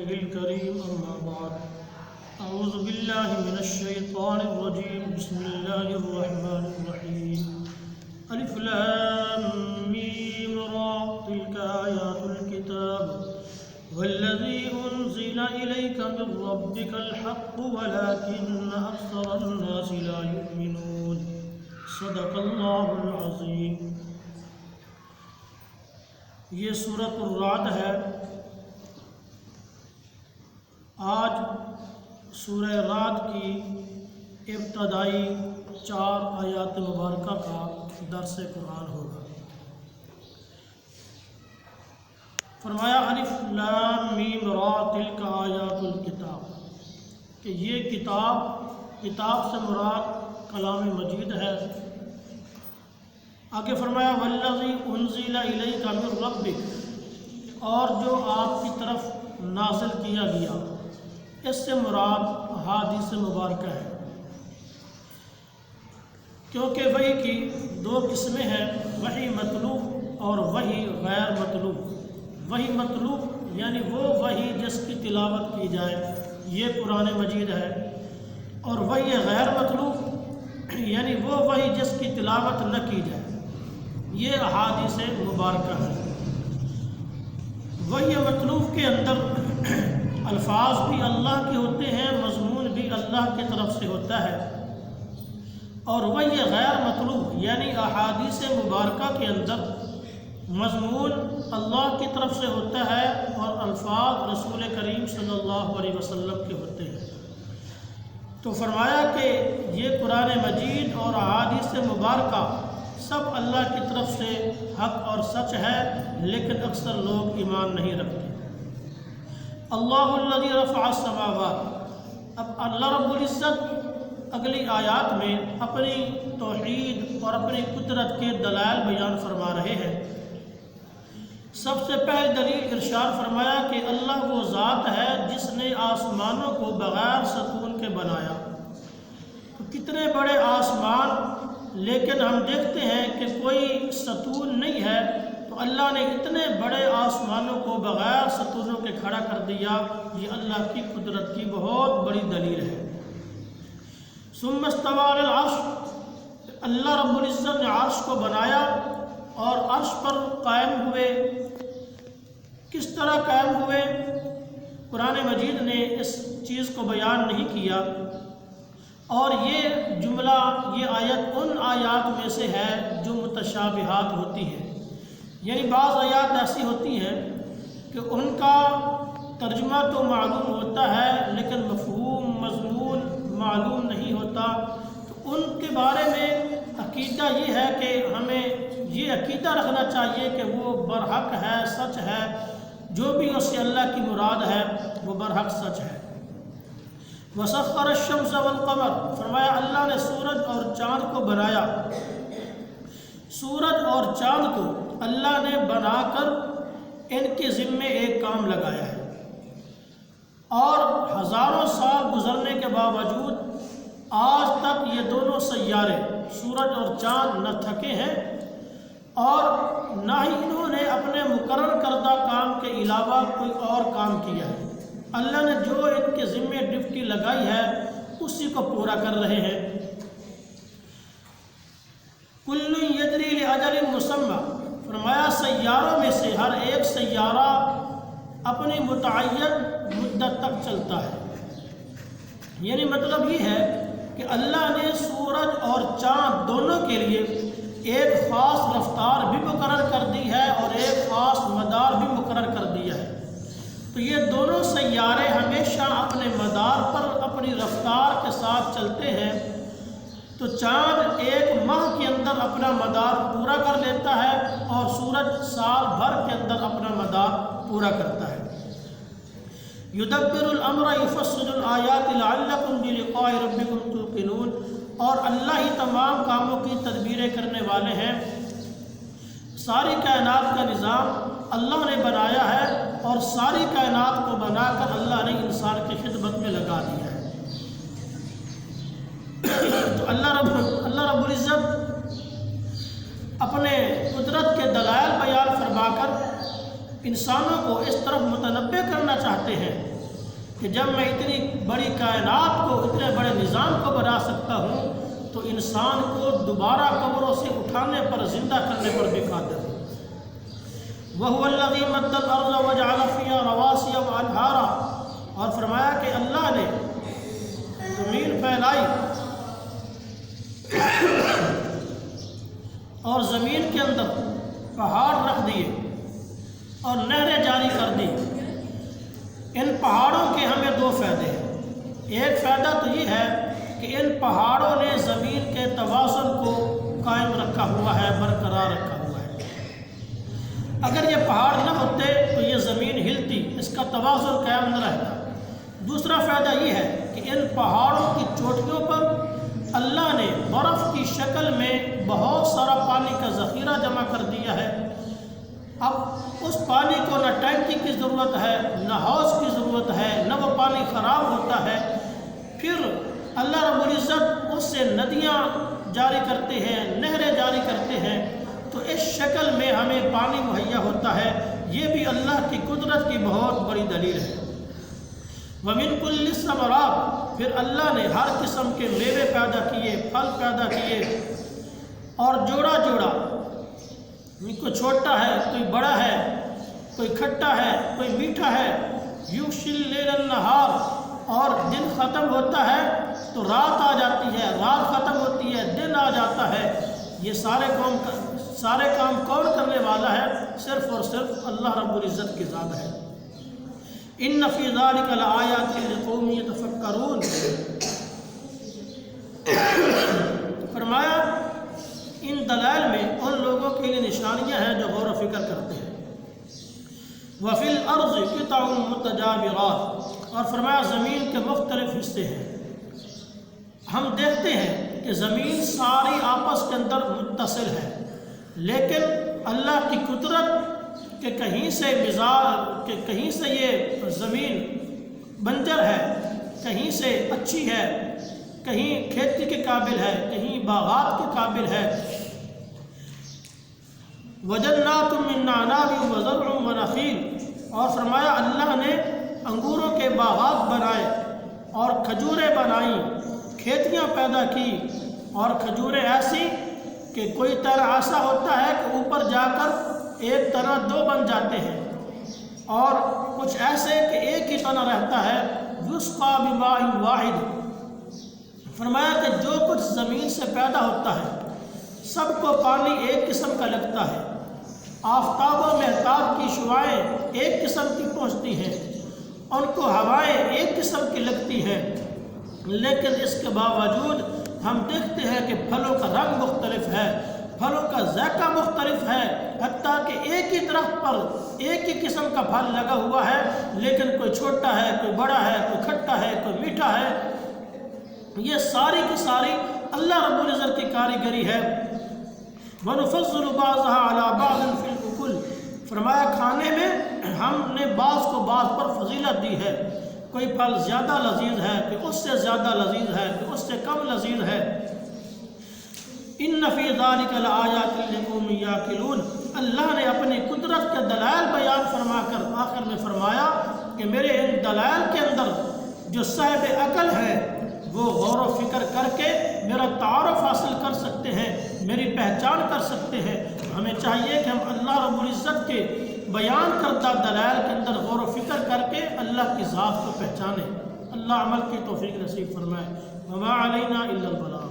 ربه الكريم أما بعد أعوذ بالله من الشيطان الرجيم بسم الله الرحمن الرحيم ألف لام ميم را تلك آيات الكتاب والذي أنزل إليك من ربك الحق ولكن أكثر الناس لا يؤمنون صدق اللہ العظیم۔ یہ سورۃ الرعد ہے۔ آج سورہ رعد کی ابتدائی 4 آیات مبارکہ کا درس قرآن ہوگا۔ فرمایا الف لام میم را تلک آیات الکتاب، کہ یہ کتاب سے مراد کلام مجید ہے۔ آگے فرمایا والذی انزل الیک من ربک، اور جو آپ کی طرف نازل کیا گیا، اس سے مراد احادیث مبارکہ ہے، کیونکہ وحی کی 2 قسمیں ہیں، وحی مطلوب اور وحی غیر مطلوب۔ وحی مطلوب یعنی وہ وحی جس کی تلاوت کی جائے، یہ قرآن مجید ہے، اور وحی غیر مطلوب یعنی وہ وحی جس کی تلاوت نہ کی جائے، یہ احادیث مبارکہ ہے۔ وحی مطلوب کے اندر الفاظ بھی اللہ کے ہوتے ہیں، مضمون بھی اللہ کی طرف سے ہوتا ہے، اور وحی غیر مطلوب یعنی احادیث مبارکہ کے اندر مضمون اللہ کی طرف سے ہوتا ہے اور الفاظ رسول کریم صلی اللہ علیہ وسلم کے ہوتے ہیں۔ تو فرمایا کہ یہ قرآن مجید اور احادیث مبارکہ سب اللہ کی طرف سے حق اور سچ ہے، لیکن اکثر لوگ ایمان نہیں رکھتے۔ اللہ الذی رفع السماوات، اب اللہ رب العزت اگلی آیات میں اپنی توحید اور اپنی قدرت کے دلائل بیان فرما رہے ہیں۔ سب سے پہلی دلیل ارشاد فرمایا کہ اللہ وہ ذات ہے جس نے آسمانوں کو بغیر ستون کے بنایا۔ تو کتنے بڑے آسمان، لیکن ہم دیکھتے ہیں کہ کوئی ستون نہیں ہے، تو اللہ نے اتنے بڑے آسمانوں کو بغیر ستونوں کے کھڑا کر دیا، یہ اللہ کی قدرت کی بہت بڑی دلیل ہے۔ ثم استوى على العرش، اللہ رب العزت نے عرش کو بنایا اور عرش پر قائم ہوئے۔ کس طرح قائم ہوئے؟ قرآن مجید نے اس چیز کو بیان نہیں کیا، اور یہ جملہ، یہ آیت ان آیات میں سے ہے جو متشابہات ہوتی ہیں، یعنی بعض آیات ایسی ہوتی ہیں کہ ان کا ترجمہ تو معلوم ہوتا ہے لیکن مفہوم مضمون معلوم نہیں ہوتا۔ تو ان کے بارے میں عقیدہ یہ ہے کہ ہمیں یہ عقیدہ رکھنا چاہیے کہ وہ برحق ہے، سچ ہے، جو بھی اس سے اللہ کی مراد ہے وہ برحق سچ ہے۔ وسخر الشمس والقمر، فرمایا اللہ نے سورج اور چاند کو بنایا۔ سورج اور چاند کو اللہ نے بنا کر ان کے ذمے ایک کام لگایا ہے، اور ہزاروں سال گزرنے کے باوجود آج تک یہ دونوں سیارے سورج اور چاند نہ تھکے ہیں، اور نہ ہی انہوں نے اپنے مقرر کردہ کام کے علاوہ کوئی اور کام کیا ہے۔ اللہ نے جو ان کے ذمے ڈیوٹی لگائی ہے اسی کو پورا کر رہے ہیں۔ کل یجری لاجل مسمى، فرمایا سیاروں میں سے ہر ایک سیارہ اپنی متعین مدت تک چلتا ہے، یعنی مطلب یہ ہے کہ اللہ نے سورج اور چاند دونوں کے لیے ایک خاص رفتار بھی مقرر کر دی ہے اور ایک خاص مدار بھی مقرر کر دیا ہے۔ تو یہ دونوں سیارے ہمیشہ اپنے مدار پر اپنی رفتار کے ساتھ چلتے ہیں۔ تو چاند ایک ماہ کے اندر اپنا مدار پورا کر لیتا ہے، اور سورج سال بھر کے اندر اپنا مدار پورا کرتا ہے۔ یدبر الامر یفصل الآیات لعلکم بلقاء ربکم توقنون، اور اللہ ہی تمام کاموں کی تدبیریں کرنے والے ہیں۔ ساری کائنات کا نظام اللہ نے بنایا ہے، اور ساری کائنات کو بنا کر اللہ نے انسان کی خدمت میں لگا دیا ہے۔ تو اللہ رب العزت اپنے قدرت کے دلائل بیان فرما کر انسانوں کو اس طرف متنبع کرنا چاہتے ہیں کہ جب میں اتنی بڑی کائنات کو، اتنے بڑے نظام کو بنا سکتا ہوں تو انسان کو دوبارہ قبروں سے اٹھانے پر، زندہ کرنے پر بھی قادر ہے۔ وَهُوَ الَّذِي مَدَّ الْأَرْضَ وَجَعَلَ فِيهَا رَوَاسِيَ وَأَنْهَارًا، اور فرمایا کہ اللہ نے زمین پھیلائی اور زمین کے اندر پہاڑ رکھ دیے اور نہریں جاری کر دی۔ ان پہاڑوں کے ہمیں دو فائدے ہیں۔ ایک فائدہ تو یہ ہے کہ ان پہاڑوں نے زمین کے توازن کو قائم رکھا ہوا ہے، برقرار رکھا ہوا ہے۔ اگر یہ پہاڑ نہ ہوتے تو یہ زمین ہلتی، اس کا توازن قائم نہ رہتا۔ دوسرا فائدہ یہ ہے کہ ان پہاڑوں کی چوٹیوں پر اللہ نے برف کی شکل میں بہت سارا پانی کا ذخیرہ جمع کر دیا ہے۔ اب اس پانی کو نہ ٹینکی کی ضرورت ہے، نہ حوض کی ضرورت ہے، نہ وہ پانی خراب ہوتا ہے۔ پھر اللہ رب العزت اس سے ندیاں جاری کرتے ہیں، نہریں جاری کرتے ہیں، تو اس شکل میں ہمیں پانی مہیا ہوتا ہے۔ یہ بھی اللہ کی قدرت کی بہت بڑی دلیل ہے۔ وَمِن كُلِّ الثَّمَرَاتِ، پھر اللہ نے ہر قسم کے میوے پیدا کیے، پھل پیدا کیے، اور جوڑا جوڑا، کوئی چھوٹا ہے، کوئی بڑا ہے، کوئی کھٹا ہے، کوئی میٹھا ہے۔ یُغْشِي اللَّيْلَ النَّهَارَ، اور دن ختم ہوتا ہے تو رات آ جاتی ہے، رات ختم ہوتی ہے دن آ جاتا ہے۔ یہ سارے کام کون کرنے والا ہے؟ صرف اور صرف اللہ رب العزت کی ذات ہے۔ إِنَّ فِي ذَلِكَ لَآيَاتٍ لِقَوْمٍ يَتَفَكَّرُونَ، فرمایا ان دلائل میں ان لوگوں کے لیے نشانیاں ہیں جو غور و فکر کرتے ہیں۔ وَفِي الْأَرْضِ قِطَعٌ مُتَجَاوِرَاتٌ، اور فرمایا زمین کے مختلف حصے ہیں۔ ہم دیکھتے ہیں کہ زمین ساری آپس کے اندر متصل ہے، لیکن اللہ کی قدرت کہ کہیں سے یہ زمین بنجر ہے، کہیں سے اچھی ہے، کہیں کھیتی کے قابل ہے، کہیں باغات کے قابل ہے۔ وَجَنَّاتٌ مِّن أَعْنَابٍ وَزَرْعٌ وَنَخِيلٌ، اور فرمایا اللہ نے انگوروں کے باغات بنائے اور کھجوریں بنائیں، کھیتیاں پیدا کی، اور کھجوریں ایسی کہ کوئی تنہ ایسا ہوتا ہے کہ اوپر جا کر ایک تنہ دو بن جاتے ہیں، اور کچھ ایسے کہ ایک ہی تنہ رہتا ہے۔ یُسْقَىٰ بِمَاءٍ وَاحِدٍ، فرمایا کہ جو کچھ زمین سے پیدا ہوتا ہے سب کو پانی ایک قسم کا لگتا ہے، آفتاب و مہتاب کی شعاعیں ایک قسم کی پہنچتی ہیں، ان کو ہوائیں ایک قسم کی لگتی ہیں، لیکن اس کے باوجود ہم دیکھتے ہیں کہ پھلوں کا رنگ مختلف ہے، پھلوں کا ذائقہ مختلف ہے، حتیٰ کہ ایک ہی درخت پر ایک ہی قسم کا پھل لگا ہوا ہے، لیکن کوئی چھوٹا ہے، کوئی بڑا ہے، کوئی کھٹا ہے، کوئی میٹھا ہے۔ یہ ساری کی ساری اللہ رب العزت کی کاریگری ہے۔ وَنُفَضِّلُ بَعْضَهَا عَلَى بَعْضٍ فِي الْأُكُلِ، فرمایا کھانے میں ہم نے بعض کو بعض پر فضیلت دی ہے۔ کوئی پھل زیادہ لذیذ ہے، کہ اس سے زیادہ لذیذ ہے، کہ اس سے کم لذیذ ہے۔ إِنَّ فِي ذَلِكَ لَآيَاتٍ لِقَوْمٍ يَعْقِلُونَ، اللہ نے اپنی قدرت کے دلائل بیان فرما کر آخر میں فرمایا کہ میرے ان دلائل کے اندر جو صاحب عقل ہے وہ غور و فکر کر کے میرا تعارف حاصل کر سکتے ہیں، میری پہچان کر سکتے ہیں۔ ہمیں چاہیے کہ ہم اللہ رب العزت کے بیان کردہ دلائل کے اندر غور و فکر کر کے اللہ کی ذات کو پہچانیں۔ اللہ عمل کی توفیق نصیب فرمائے۔ وما علینا الا البلاغ۔